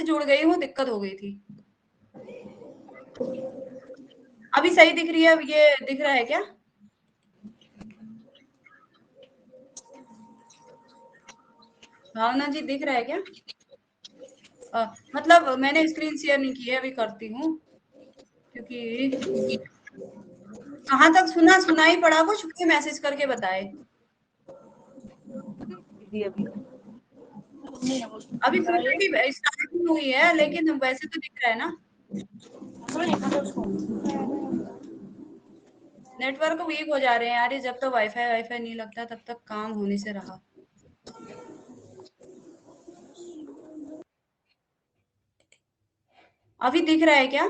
जुड़ गई हूँ, दिक्कत हो गई थी। अभी सही दिख रही है? अब ये दिख रहा है क्या? भावना जी दिख रहा है क्या? मतलब मैंने स्क्रीन शेयर नहीं की है, अभी करती हूँ, क्योंकि कहाँ तक सुना, सुनाई पड़ा कुछ? कोई मैसेज करके बताए। अभी फिर स्टार्टिंग हुई है, लेकिन वैसे तो दिख रहा है ना। नेटवर्क वीक हो जा रहे हैं यार, ये जब तक वाईफाई वाईफाई नहीं लगता तब तक काम होने से रहा। अभी दिख रहा है क्या?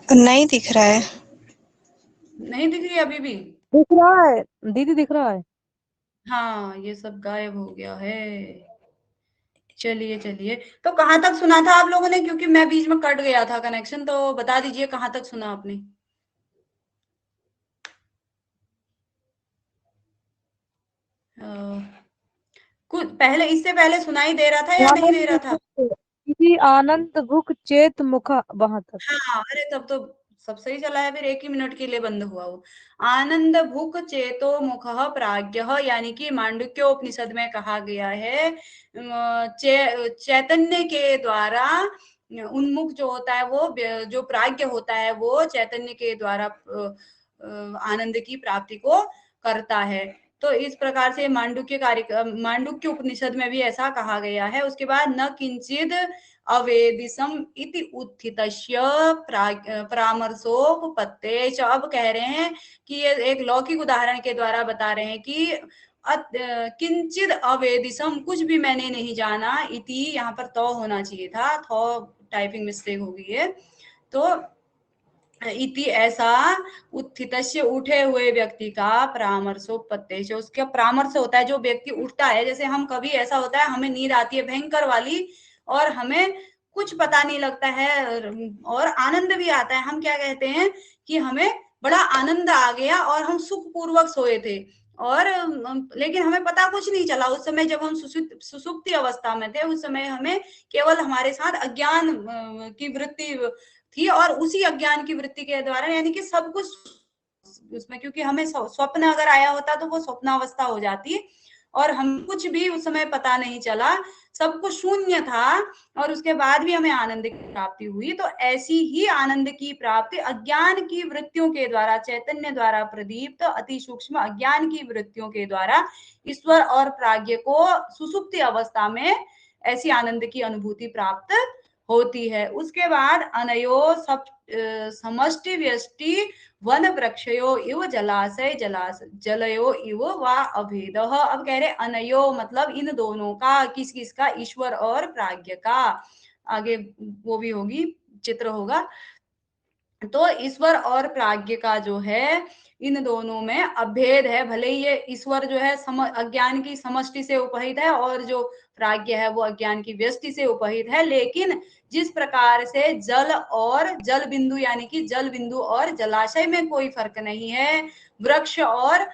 नहीं दिख रहा है। नहीं दिख रही अभी भी? दिख रहा है दीदी, दिख रहा है। हाँ, ये सब गायब हो गया है। चलिए चलिए, तो कहाँ तक सुना था आप लोगों ने? क्योंकि मैं बीच में कट गया था कनेक्शन, तो बता दीजिए कहाँ तक सुना आपने। कुछ पहले, इससे पहले सुनाई दे रहा था या नहीं दे आनंद रहा था? भुक दीदी, आनंद भुक चेत मुख, वहां तक। हाँ, अरे तब तो सब सही चला है, फिर 1 ही मिनट के लिए बंद हुआ वो। आनंद भुक चेतो मुखः प्राज्ञः, यानी कि मांडुक्योपनिषद में कहा गया है, चैतन्य के द्वारा उन्मुख जो होता है, वो जो प्राज्ञ होता है, वो चैतन्य के द्वारा आनंद की प्राप्ति को करता है। तो इस प्रकार से मांडुक्य उपनिषद में भी ऐसा कहा गया है। उसके बाद न किंचिद अवेदिसम इति उत्थितस्य परामर्शोपपत्ते। अब कह रहे हैं कि ये एक लौकिक उदाहरण के द्वारा बता रहे हैं कि किंचिद अवेदिसम, कुछ भी मैंने नहीं जाना, इति यहाँ पर तो होना चाहिए था, थो टाइपिंग मिस्टेक हो गई है। तो इति ऐसा, उत्थितस्य उठे हुए व्यक्ति का, परामर्शोपत्ते से उसका परामर्श होता है, जो व्यक्ति उठता है। जैसे हम कभी ऐसा होता है, हमें नींद आती है भयंकर वाली और हमें कुछ पता नहीं लगता है और आनंद भी आता है। हम क्या कहते हैं कि हमें बड़ा आनंद आ गया और हम सुख पूर्वक सोए थे, और लेकिन हमें पता कुछ नहीं चला उस समय, जब हम सुसुप्ति अवस्था में थे। उस समय हमें केवल हमारे साथ अज्ञान की वृत्ति थी, और उसी अज्ञान की वृत्ति के द्वारा, यानी कि सब कुछ उसमें, क्योंकि हमें स्वप्न अगर आया होता तो वो स्वप्नावस्था हो जाती, और हम कुछ भी उस समय पता नहीं चला, सब कुछ शून्य था, और उसके बाद भी हमें आनंद की प्राप्ति हुई। तो ऐसी ही आनंद की प्राप्ति अज्ञान की वृत्तियों के द्वारा, चैतन्य द्वारा प्रदीप्त तो अति सूक्ष्म अज्ञान की वृत्तियों के द्वारा ईश्वर और प्राज्ञ को सुसुप्ति अवस्था में ऐसी आनंद की अनुभूति प्राप्त होती है। उसके बाद अनयो सब समष्टि व्यष्टि वन वृक्षयो इव जलाशय जलयो इव वा अभेद। अब कह रहे अनयो मतलब इन दोनों का, किस किस का? ईश्वर और प्राज्ञ का। आगे वो भी होगी, चित्र होगा। तो ईश्वर और प्राज्ञ का जो है, इन दोनों में अभेद है। भले ही ये ईश्वर जो है अज्ञान की समष्टि से उपहित है, और जो प्राज्ञ है वो अज्ञान की व्यष्टि से उपहित है, लेकिन जिस प्रकार से जल और जल बिंदु, यानी कि जल बिंदु और जलाशय में कोई फर्क नहीं है, वृक्ष और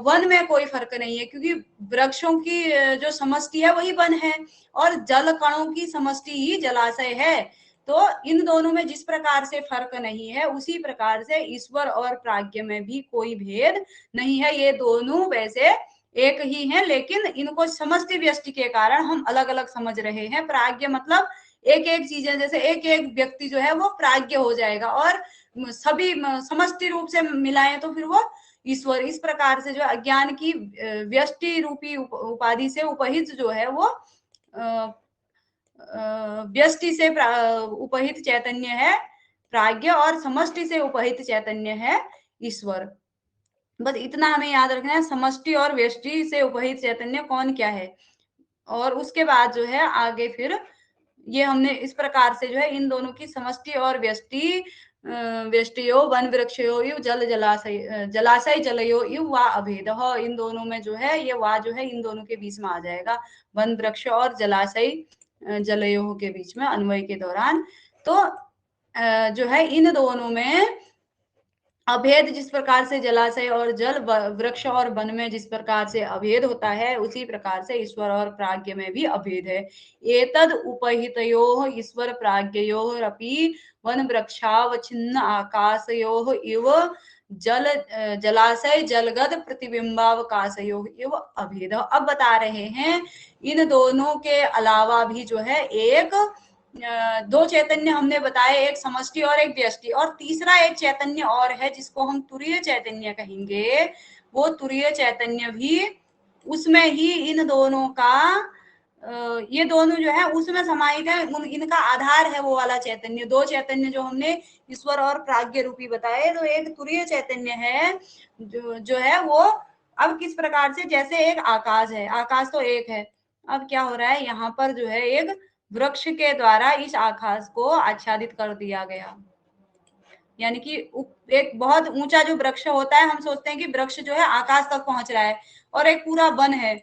वन में कोई फर्क नहीं है, क्योंकि वृक्षों की जो समष्टि है वही वन है, और जल कणों की समष्टि ही जलाशय है। तो इन दोनों में जिस प्रकार से फर्क नहीं है, उसी प्रकार से ईश्वर और प्राज्ञ में भी कोई भेद नहीं है। ये दोनों वैसे एक ही हैं, लेकिन इनको समष्टि व्यष्टि के कारण हम अलग अलग समझ रहे हैं। प्राज्ञ मतलब एक एक चीजें, जैसे एक एक व्यक्ति जो है वो प्राज्ञ हो जाएगा, और सभी समष्टि रूप से मिलाएं तो फिर वो ईश्वर। इस प्रकार से जो अज्ञान की व्यष्टि रूपी उपाधि से उपहित जो है वो व्यष्टि से उपहित चैतन्य है प्राज्ञ, और समष्टि से उपहित चैतन्य है ईश्वर। बस इतना हमें याद रखना है, समष्टि और व्यष्टि से उपहित चैतन्य कौन क्या है। और उसके बाद जो है आगे फिर ये हमने इस प्रकार से जो है इन दोनों की समष्टि और व्यष्टि, व्यष्टियो वन वृक्षयो इव जलाशय जलयो इव वा अभेद। इन दोनों में जो है ये वा जो है इन दोनों के बीच में आ जाएगा, वन वृक्ष और जलाशय जलयो के बीच में अन्वय के दौरान। तो जो है इन दोनों में अभेद जिस प्रकार से जलाशय और जल, वृक्ष और वन में जिस प्रकार से अभेद होता है, उसी प्रकार से ईश्वर और प्राज्ञ में भी अभेद है। एतद उपहितयोः ईश्वर प्राज्ञयोरपि वन वृक्षावच्छिन्न आकाशयोः इव जलाशय जलगत प्रतिबिंबावकाशयोः इव अभेद। अब बता रहे हैं इन दोनों के अलावा भी जो है एक दो चैतन्य हमने बताए, एक समष्टि और एक व्यष्टि, और तीसरा एक चैतन्य और है जिसको हम तुरीय चैतन्य कहेंगे। वो तुरीय चैतन्य भी उसमें ही इन दोनों का ये दोनों जो है उसमें समाहित है, इनका आधार है वो वाला चैतन्य। दो चैतन्य जो हमने ईश्वर और प्राज्ञ रूपी बताए, तो एक तुरीय चैतन्य है जो है वो अब किस प्रकार से, जैसे एक आकाश है, आकाश तो एक है, अब क्या हो रहा है यहाँ पर जो है एक वृक्ष के द्वारा इस आकाश को आच्छादित कर दिया गया। यानी कि एक बहुत ऊंचा जो वृक्ष होता है, हम सोचते हैं कि वृक्ष जो है आकाश तक पहुंच रहा है, और एक पूरा वन है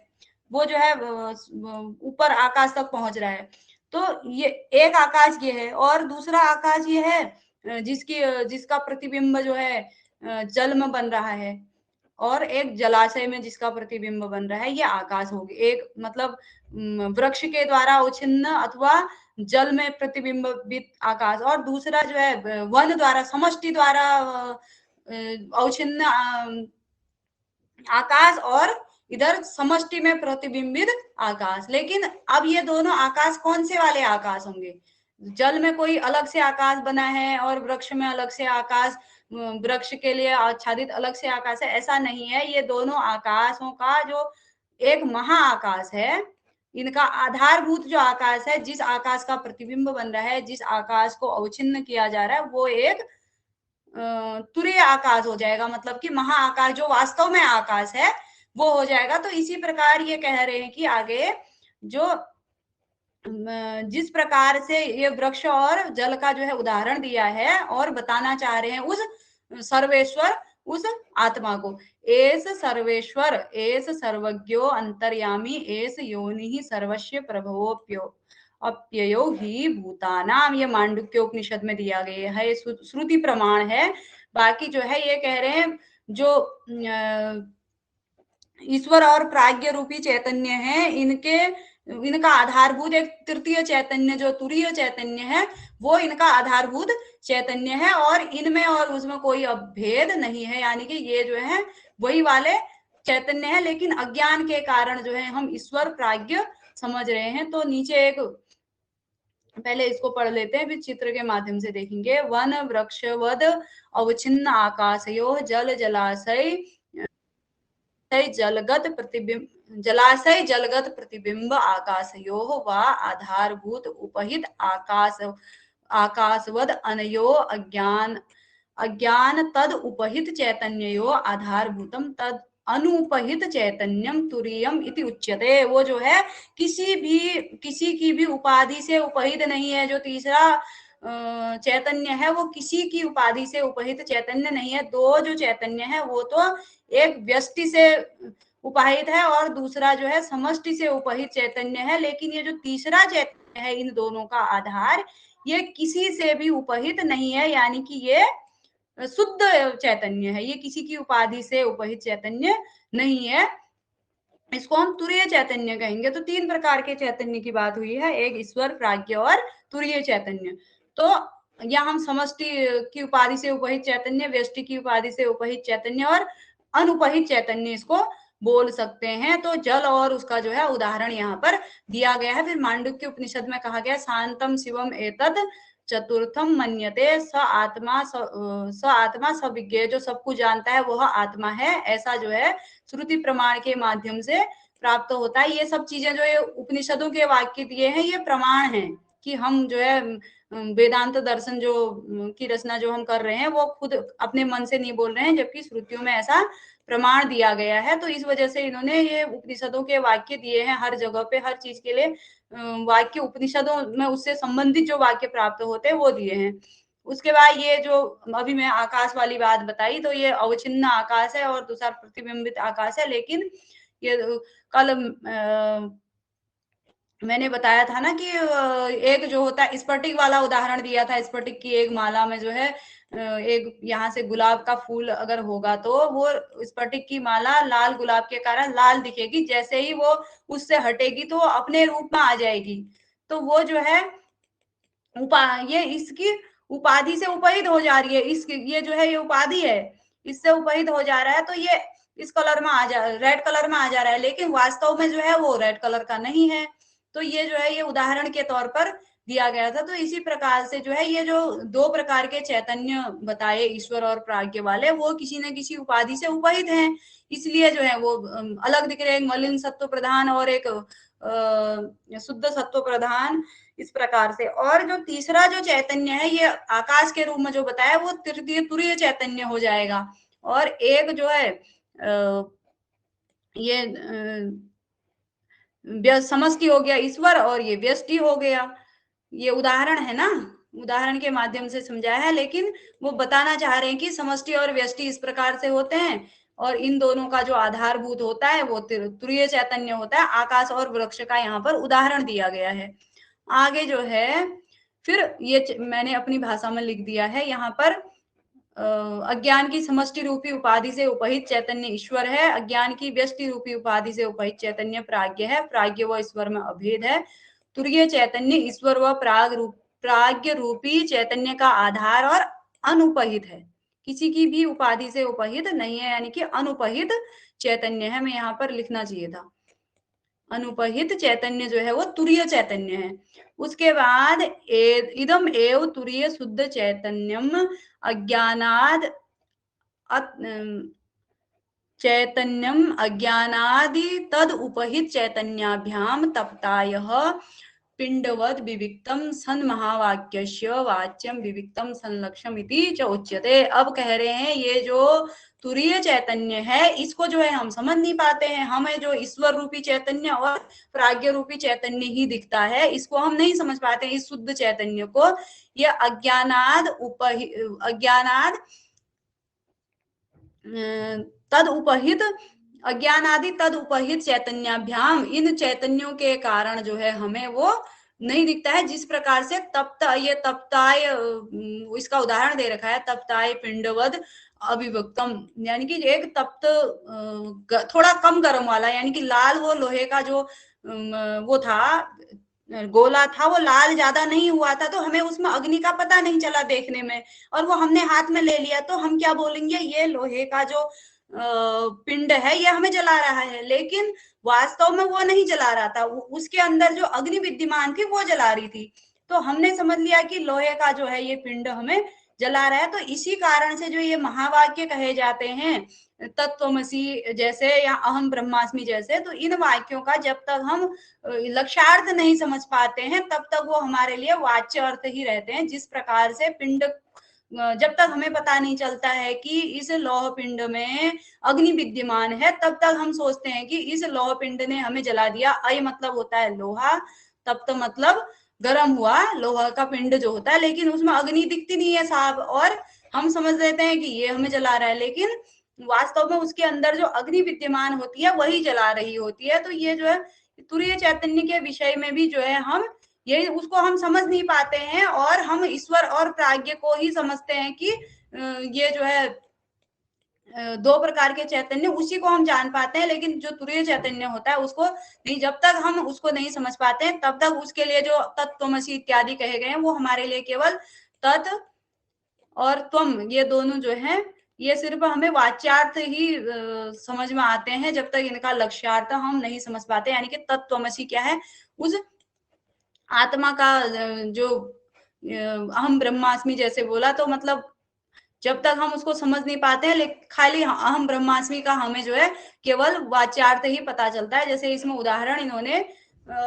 वो जो है ऊपर आकाश तक पहुंच रहा है। तो ये एक आकाश ये है, और दूसरा आकाश ये है जिसका प्रतिबिंब जो है जल में बन रहा है, और एक जलाशय में जिसका प्रतिबिंब बन रहा है, ये आकाश होगी। एक मतलब वृक्ष के द्वारा अवच्छिन्न अथवा जल में प्रतिबिंबित आकाश, और दूसरा जो है वन द्वारा, समष्टि द्वारा अवच्छिन्न आकाश, और इधर समष्टि में प्रतिबिंबित आकाश। लेकिन अब ये दोनों आकाश कौन से वाले आकाश होंगे? जल में कोई अलग से आकाश बना है और वृक्ष में अलग से आकाश, वृक्ष के लिए आच्छादित अलग से आकाश है, ऐसा नहीं है। ये दोनों आकाशों का जो एक महाआकाश है, इनका आधारभूत जो आकाश है, जिस आकाश का प्रतिबिंब बन रहा है, जिस आकाश को अवच्छिन्न किया जा रहा है, वो एक तुरीय आकाश हो जाएगा। मतलब कि महाआकाश जो वास्तव में आकाश है वो हो जाएगा। तो इसी प्रकार ये कह रहे हैं कि आगे जो जिस प्रकार से ये वृक्ष और जल का जो है उदाहरण दिया है, और बताना चाह रहे हैं उस सर्वेश्वर, उस आत्मा को। एस सर्वेश्वर, एस सर्वज्ञो अंतर्यामी, एस योनि सर्वस्व प्रभवोप्यो अप्ययो ही भूतानाम। ये मांडुक्य उपनिषद में दिया गया है, श्रुति प्रमाण है। बाकी जो है ये कह रहे हैं जो ईश्वर और प्राज्ञ रूपी चैतन्य है, इनका आधारभूत एक तृतीय चैतन्य जो तुरीय चैतन्य है, वो इनका आधारभूत चैतन्य है, और इनमें और उसमें कोई अभेद नहीं है। यानी कि ये जो है वही वाले चैतन्य है, लेकिन अज्ञान के कारण जो है हम ईश्वर प्राज्ञ समझ रहे हैं। तो नीचे एक पहले इसको पढ़ लेते हैं, फिर चित्र के माध्यम से देखेंगे। वन वृक्षवद अवच्छिन्न आकाशयो जल जलाशय जलगत प्रतिबिंब, जलाशय जलगत प्रतिबिंब आकाशयोः वा आधारभूत उपहित आकाशवद अनयो अज्ञान तद उपहित चैतन्यो आधारभूतम तद अनुपहित चैतन्यम तुरीयम इति उच्यते। वो जो है किसी की भी उपाधि से उपहित नहीं है। जो तीसरा चैतन्य है वो किसी की उपाधि से उपहित चैतन्य नहीं है। दो जो चैतन्य है वो तो एक व्यष्टि से उपाहित है, और दूसरा जो है समष्टि से उपहित चैतन्य है। लेकिन ये जो तीसरा चैतन्य है, इन दोनों का आधार, ये किसी से भी उपहित नहीं है। यानी कि ये शुद्ध चैतन्य है, ये किसी की उपाधि से उपहित चैतन्य नहीं है। इसको हम तुरीय चैतन्य कहेंगे। तो तीन प्रकार के चैतन्य की बात हुई है, एक ईश्वर, प्राज्ञ और तुरीय चैतन्य। तो यहाँ हम समष्टि की उपाधि से उपहित चैतन्य, व्यष्टि की उपाधि से उपहित चैतन्य और अनुपहित चैतन्य इसको बोल सकते हैं। तो जल और उसका जो है उदाहरण यहाँ पर दिया गया है। फिर मांडुक्य उपनिषद में कहा गया शांतम शिवम एतद चतुर्थम मन्यते स आत्मा सविज्ञ, जो सब कुछ जानता है वह आत्मा है, ऐसा जो है श्रुति प्रमाण के माध्यम से प्राप्त होता है। ये सब चीजें जो ये उपनिषदों के वाक्य दिए हैं, ये प्रमाण है कि हम जो है वेदांत दर्शन जो की रचना जो हम कर रहे हैं वो खुद अपने मन से नहीं बोल रहे हैं, जबकि श्रुतियों में ऐसा प्रमाण दिया गया है। तो इस वजह से इन्होंने ये उपनिषदों के वाक्य दिए हैं, हर जगह पे हर चीज के लिए वाक्य उपनिषदों में उससे संबंधित जो वाक्य प्राप्त होते हैं वो दिए हैं। उसके बाद ये जो अभी मैं आकाश वाली बात बताई, तो ये अवच्छिन्न आकाश है और दूसरा प्रतिबिंबित आकाश है। लेकिन ये कल मैंने बताया था ना कि एक जो होता है स्फटिक वाला उदाहरण दिया था, स्फटिक की एक माला में जो है एक यहाँ से गुलाब का फूल अगर होगा तो वो स्फटिक की माला लाल गुलाब के कारण लाल दिखेगी, जैसे ही वो उससे हटेगी तो वो अपने रूप में आ जाएगी। तो वो जो है ये इसकी उपाधि से उपहित हो जा रही है, इसकी ये जो है ये उपाधि है, इससे उपहित हो जा रहा है, तो ये इस कलर में आ जा रेड कलर में आ जा रहा है, लेकिन वास्तव में जो है वो रेड कलर का नहीं है। तो ये जो है ये उदाहरण के तौर पर दिया गया था। तो इसी प्रकार से जो है ये जो दो प्रकार के चैतन्य बताए ईश्वर और प्राज्ञ वाले, वो किसी न किसी उपाधि से उपहित हैं, इसलिए जो है वो अलग दिख रहे हैं, मलिन सत्व प्रधान और एक शुद्ध सत्व प्रधान, इस प्रकार से। और जो तीसरा जो चैतन्य है ये आकाश के रूप में जो बताया वो तृतीय तुरीय चैतन्य हो जाएगा। और एक जो है ये समष्टि हो गया ईश्वर और ये व्यष्टि हो गया। ये उदाहरण है ना, उदाहरण के माध्यम से समझाया है, लेकिन वो बताना चाह रहे हैं कि समष्टि और व्यष्टि इस प्रकार से होते हैं और इन दोनों का जो आधारभूत होता है वो तुरीय चैतन्य होता है। आकाश और वृक्ष का यहाँ पर उदाहरण दिया गया है। आगे जो है फिर ये मैंने अपनी भाषा में लिख दिया है यहाँ पर, अज्ञान की समष्टि रूपी उपाधि से उपहित चैतन्य ईश्वर है, अज्ञान की व्यष्टि रूपी उपाधि से उपहित चैतन्य प्राज्ञ है, प्राज्ञ व ईश्वर में अभेद है। तुरीय चैतन्य ईश्वर व प्राज्ञ रूपी चैतन्य का आधार और अनुपहित है, किसी की भी उपाधि से उपहित नहीं है, यानी कि अनुपहित चैतन्य है। मैं यहाँ पर लिखना चाहिए था, अनुपहित चैतन्य जो है वो तुरीय चैतन्य है। उसके बाद इदम एव तुरीय शुद्ध चैतन्यम अज्ञानाद चैतन्यम अज्ञानादि तद उपहित चैतन्याभ्याम तप्तायः पिंडवद विविक्तम सन महावाक्यस्य वाच्यम विविक्तम संलक्षम इति च उच्यते। अब कह रहे हैं ये जो तुरीय चैतन्य है इसको जो है हम समझ नहीं पाते हैं, हमें जो ईश्वर रूपी चैतन्य और प्राज्ञ रूपी चैतन्य ही दिखता है, इसको हम नहीं समझ पाते हैं, इस शुद्ध चैतन्य को। यह अज्ञानाद तद उपहित अज्ञान आदि तद उपहित चैतन्याभ्याम, इन चैतन्यों के कारण जो है हमें वो नहीं दिखता है। जिस प्रकार से ये तप्ताय, इसका उदाहरण दे रखा है, तप्ताय पिंडवद अविभक्तम, यानी कि एक तप्त थोड़ा कम गर्म वाला, यानी कि लाल वो लोहे का जो वो था गोला था वो लाल ज्यादा नहीं हुआ था, तो हमें उसमें अग्नि का पता नहीं चला देखने में, और वो हमने हाथ में ले लिया तो हम क्या बोलेंगे, ये लोहे का जो पिंड है ये हमें जला रहा है, लेकिन वास्तव में वो नहीं जला रहा था, उसके अंदर जो अग्नि विद्यमान थी वो जला रही थी। तो हमने समझ लिया कि लोहे का जो है ये पिंड हमें जला रहा है। तो इसी कारण से जो ये महावाक्य कहे जाते हैं, तत्वमसी जैसे या अहम ब्रह्मास्मि जैसे, तो इन वाक्यों का जब तक हम लक्ष्यार्थ नहीं समझ पाते हैं तब तक वो हमारे लिए वाच्य अर्थ ही रहते हैं। जिस प्रकार से पिंड, जब तक हमें पता नहीं चलता है कि इस लौह पिंड में अग्नि विद्यमान है, तब तक हम सोचते हैं कि इस लौह पिंड ने हमें जला दिया। अय मतलब होता है लोहा, तप्त मतलब गर्म हुआ लोहा का पिंड जो होता है, लेकिन उसमें अग्नि दिखती नहीं है साहब, और हम समझ लेते हैं कि ये हमें जला रहा है, लेकिन वास्तव में उसके अंदर जो अग्नि विद्यमान होती है वही जला रही होती है। तो ये जो है तुरीय चैतन्य के विषय में भी जो है हम ये उसको हम समझ नहीं पाते हैं, और हम ईश्वर और प्राज्ञ को ही समझते हैं कि ये जो है दो प्रकार के चैतन्य, उसी को हम जान पाते हैं, लेकिन जो तुरीय चैतन्य होता है उसको नहीं, जब तक हम उसको नहीं समझ पाते हैं तब तक उसके लिए जो तत्त्वमसि इत्यादि कहे गए हैं वो हमारे लिए केवल तत् और त्वम, ये दोनों जो है ये सिर्फ हमें वाच्यार्थ ही समझ में आते हैं, जब तक इनका लक्ष्यार्थ हम नहीं समझ पाते। यानी कि तत्त्वमसि क्या है, उस आत्मा का जो अहम ब्रह्मास्मि जैसे बोला, तो मतलब जब तक हम उसको समझ नहीं पाते हैं, लेकिन खाली अहम ब्रह्मास्मि का हमें जो है केवल वाच्यार्थ ही पता चलता है। जैसे इसमें उदाहरण इन्होंने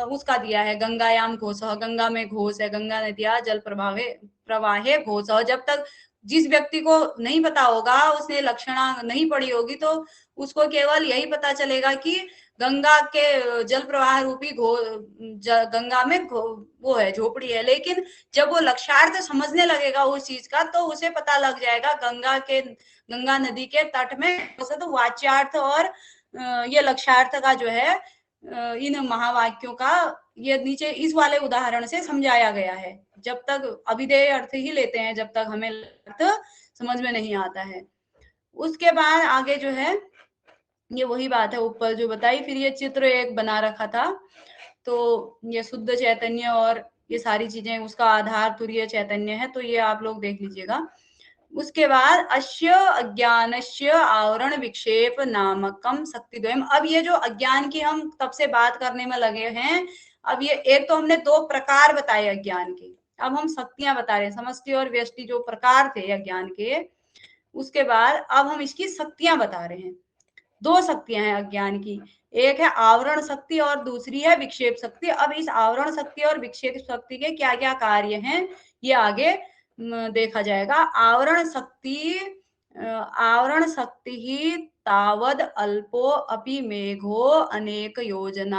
उसका दिया है, गंगायाम घोष, गंगा में घोष है, गंगा नदिया जल प्रवाहे घोष। जब तक जिस व्यक्ति को नहीं पता होगा, उसने लक्षणा नहीं पढ़ी होगी, तो उसको केवल यही पता चलेगा कि गंगा के जल प्रवाह रूपी गंगा में वो है झोपड़ी है, लेकिन जब वो लक्ष्यार्थ समझने लगेगा उस चीज का, तो उसे पता लग जाएगा गंगा नदी के तट में। तो वाच्यार्थ और ये लक्ष्यार्थ का जो है इन महावाक्यों का ये नीचे इस वाले उदाहरण से समझाया गया है। जब तक अभिधेय अर्थ ही लेते हैं जब तक हमें अर्थ समझ में नहीं आता है। उसके बाद आगे जो है ये वही बात है ऊपर जो बताई। फिर ये चित्र एक बना रखा था, तो ये शुद्ध चैतन्य और ये सारी चीजें उसका आधार तुरीय चैतन्य है, तो ये आप लोग देख लीजिएगा। उसके बाद अस्य अज्ञानस्य आवरण विक्षेप नामकम शक्तिद्वयम। अब ये जो अज्ञान की हम तब से बात करने में लगे हैं, अब ये एक तो हमने दो प्रकार बताए अज्ञान के, अब हम शक्तियां बता रहे हैं, समष्टि और व्यष्टि जो प्रकार थे अज्ञान के। उसके बाद अब हम इसकी शक्तियां बता रहे हैं। दो शक्तियां हैं अज्ञान की, एक है आवरण शक्ति और दूसरी है विक्षेप शक्ति। अब इस आवरण शक्ति और विक्षेप शक्ति के क्या क्या कार्य हैं ये आगे देखा जाएगा। आवरण शक्ति ही तावद अल्पो अपि मेघो अनेक योजन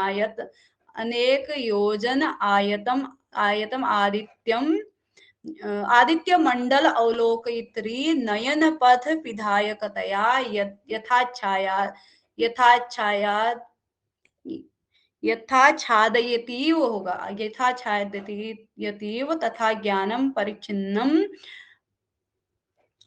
आयतम आदित्य मंडल अवलोकयित्री नयन पथ विधायकतया यथाच्छादयतीव होगा, यथाच्छादयतीव तथा ज्ञानम परिच्छिन्नम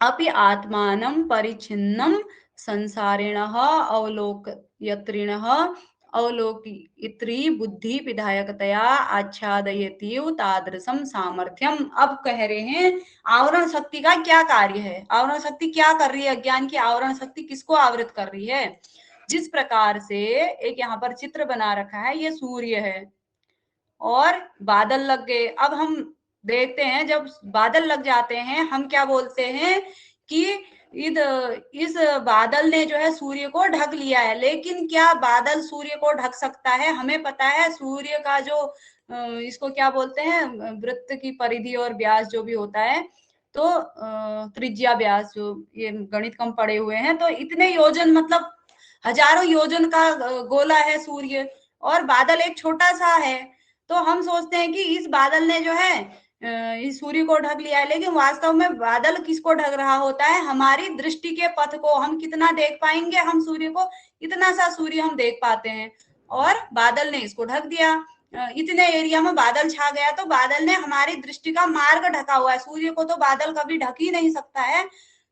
अपि आत्मानं परिच्छिन्नं संसारिणः अवलोकयत्रिणः अवलोकयित्री बुद्धि विधायकतया आच्छादयतीव तादृशम सामर्थ्यम। अब कह रहे हैं आवरण शक्ति का क्या कार्य है, आवरण शक्ति क्या कर रही है, अज्ञान की आवरण शक्ति किसको आवृत कर रही है। जिस प्रकार से एक यहाँ पर चित्र बना रखा है, ये सूर्य है और बादल लग गए। अब हम देखते हैं जब बादल लग जाते हैं हम क्या बोलते हैं कि इस बादल ने जो है सूर्य को ढक लिया है, लेकिन क्या बादल सूर्य को ढक सकता है। हमें पता है सूर्य का जो इसको क्या बोलते हैं, वृत्त की परिधि और व्यास जो भी होता है, तो त्रिज्या व्यास, जो ये गणित कम पढ़े हुए हैं, तो इतने योजन मतलब हजारों योजन का गोला है सूर्य, और बादल एक छोटा सा है। तो हम सोचते हैं कि इस बादल ने जो है इस सूर्य को ढक लिया है, लेकिन वास्तव में बादल किसको ढक रहा होता है, हमारी दृष्टि के पथ को। हम कितना देख पाएंगे, हम सूर्य को इतना सा सूर्य हम देख पाते हैं, और बादल ने इसको ढक दिया। इतने एरिया में बादल छा गया, तो बादल ने हमारी दृष्टि का मार्ग ढका हुआ है, सूर्य को तो बादल कभी ढक ही नहीं सकता है।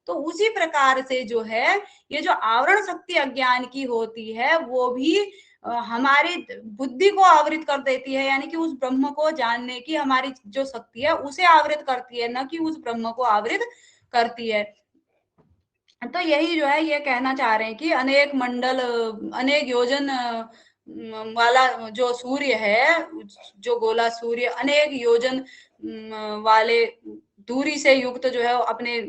तो उसी प्रकार से जो है ये जो आवरण शक्ति अज्ञान की होती है वो भी हमारी बुद्धि को आवृत कर देती है, यानी कि उस ब्रह्म को जानने की हमारी जो शक्ति है उसे आवृत करती है, न कि उस ब्रह्म को आवृत करती है। तो यही जो है ये कहना चाह रहे हैं कि अनेक मंडल अनेक योजन वाला जो सूर्य है, जो गोला सूर्य अनेक योजन वाले दूरी से युक्त जो है अपने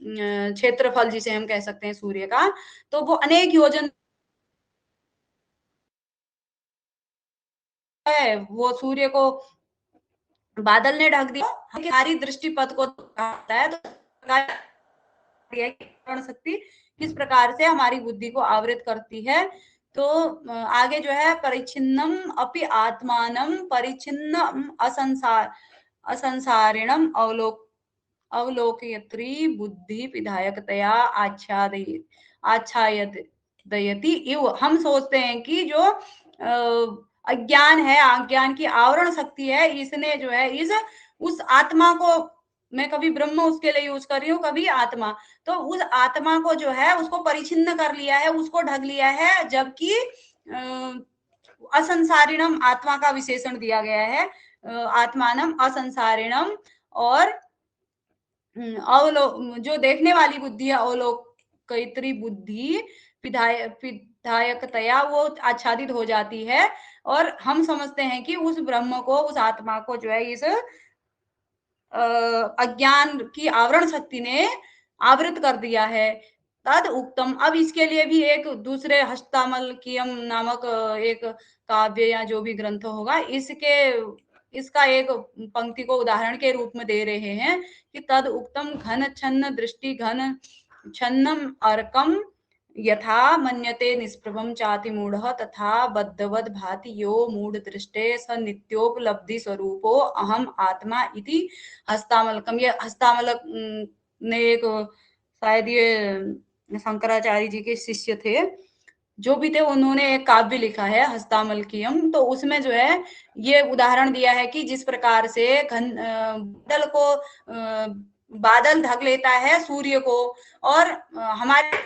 क्षेत्रफल जिसे हम कह सकते हैं सूर्य का, तो वो अनेक योजन है, वो सूर्य को बादल ने ढक दिया, हमारी दृष्टि पथ को आता है। तो शक्ति किस प्रकार से हमारी बुद्धि को आवृत करती है। तो आगे जो है परिच्छिन्नम अपि आत्मानं परिच्छिन्नम असंसारिणम अवलोकयत्री बुद्धि विधायकतया आच्छादयति इव। हम सोचते हैं कि जो अज्ञान है, अज्ञान की आवरण शक्ति है, इसने जो है इस उस आत्मा को, मैं कभी ब्रह्म उसके लिए यूज कर रही हूँ, कभी आत्मा, तो उस आत्मा को जो है उसको परिचिन्न कर लिया है, उसको ढक लिया है, जबकि असंसारिणम आत्मा का विशेषण दिया गया है, आत्मानम असंसारिणम, और जो देखने वाली बुद्धि है अवलोकयित्री बुद्धि विधायकतया वो आच्छादित हो जाती है, और हम समझते हैं कि उस ब्रह्म को, उस आत्मा को जो है इस अज्ञान की आवरण शक्ति ने आवृत कर दिया है। तद उक्तम। अब इसके लिए भी एक दूसरे हस्तामलकियम नामक एक काव्य या जो भी ग्रंथ होगा, इसका एक पंक्ति को उदाहरण के रूप में दे रहे हैं कि तद उक्तम घन छन्न दृष्टि घन छन्नम अर्कम यथा मन्यते निष्प्रभम चाति मूढ़ तथा बद्धवद भाति यो मूढ़ दृष्टे स नित्योपलब्धि स्वरूपो अहम आत्मा इति हस्तामलकम। ये हस्तामलक ने एक शायद ये शंकराचार्य जी के शिष्य थे, जो भी थे उन्होंने एक काव्य लिखा है हस्तामलकीयम, तो उसमें जो है ये उदाहरण दिया है कि जिस प्रकार से बादल को बादल ढक लेता है सूर्य को, और हमारे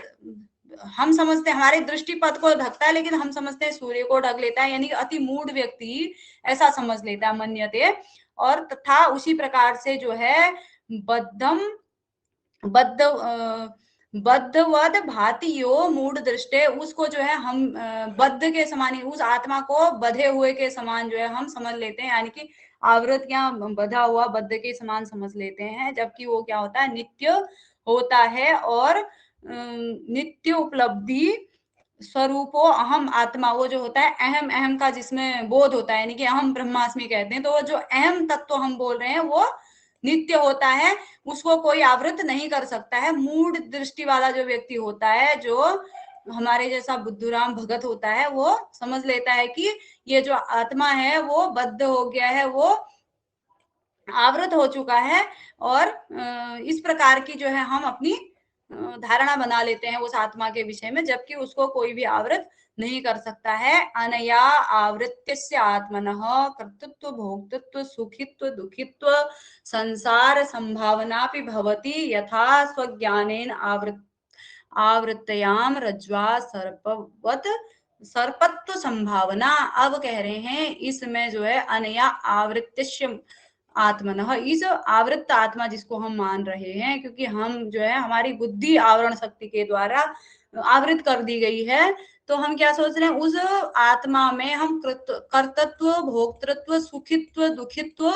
हम समझते हैं हमारे दृष्टि पथ को ढकता है, लेकिन हम समझते हैं सूर्य को ढक लेता है, यानी कि अति मूढ़ व्यक्ति ऐसा समझ लेता है, मन्यते। और तथा उसी प्रकार से जो है बद्धम बद्ध बद्धवद भाति यो मूढ़ दृष्टे, उसको जो है हम बद्ध के समान ही, उस आत्मा को बधे हुए के समान जो है हम समझ लेते हैं, यानी कि आवृत या बधा हुआ बद्ध के समान समझ लेते हैं, जबकि वो क्या होता है, नित्य होता है। और नित्य उपलब्धि स्वरूपो अहम आत्मा, वो जो होता है अहम, अहम का जिसमें बोध होता है, यानी कि अहम ब्रह्मास्मि कहते हैं, तो वो जो अहम तत्व हम बोल रहे हैं वो नित्य होता है, उसको कोई आवृत नहीं कर सकता है। मूढ़ दृष्टि वाला जो व्यक्ति होता है, जो हमारे जैसा बुद्धूराम भगत होता है, वो समझ लेता है कि ये जो आत्मा है वो बद्ध हो गया है, वो आवृत हो चुका है, और इस प्रकार की जो है हम अपनी धारणा बना लेते हैं उस आत्मा के विषय में, जबकि उसको कोई भी आवृत नहीं कर सकता है। अनया आवृत्य आत्मनः कर्तृत्व भोक्तृत्व सुखित्व दुखित्व संसार संभावना भवति, यथा स्वज्ञानेन आवृत्तयाम रज्ज्वा सर्पवत सर्पत्व संभावना। अब कह रहे हैं इसमें जो है अनया आवृत्य आत्मनः, इस आवृत्त आत्मा जिसको हम मान रहे हैं, क्योंकि हम जो है हमारी बुद्धि आवरण शक्ति के द्वारा आवृत कर दी गई है, तो हम क्या सोच रहे हैं, उस आत्मा में हम कर्तृत्व भोक्तृत्व सुखित्व दुखित्व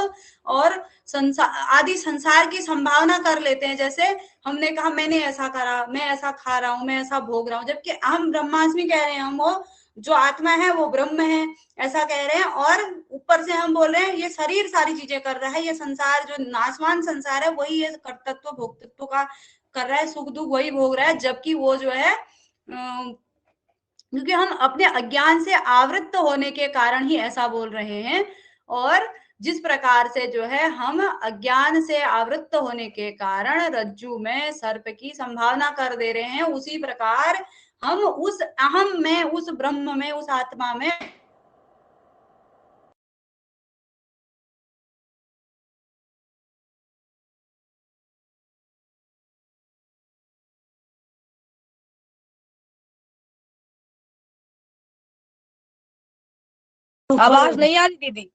और संसार आदि संसार की संभावना कर लेते हैं। जैसे हमने कहा मैंने ऐसा करा, मैं ऐसा खा रहा हूं, मैं ऐसा भोग रहा हूं, जबकि हम ब्रह्मास्मि कह रहे हैं, हम वो जो आत्मा है वो ब्रह्म है, ऐसा कह रहे हैं। और ऊपर से हम बोल रहे हैं ये शरीर सारी चीजें कर रहा है, ये संसार जो नाशवान संसार है वही ये कर्तृत्व भोक्तृत्व का कर रहा है, सुख दुख वही भोग रहा है, जबकि वो जो है क्योंकि हम अपने अज्ञान से आवृत्त होने के कारण ही ऐसा बोल रहे हैं। और जिस प्रकार से जो है हम अज्ञान से आवृत्त होने के कारण रज्जु में सर्प की संभावना कर दे रहे हैं, उसी प्रकार हम उस अहम में, उस ब्रह्म में, उस आत्मा में आवाज नहीं आ रही दीदी।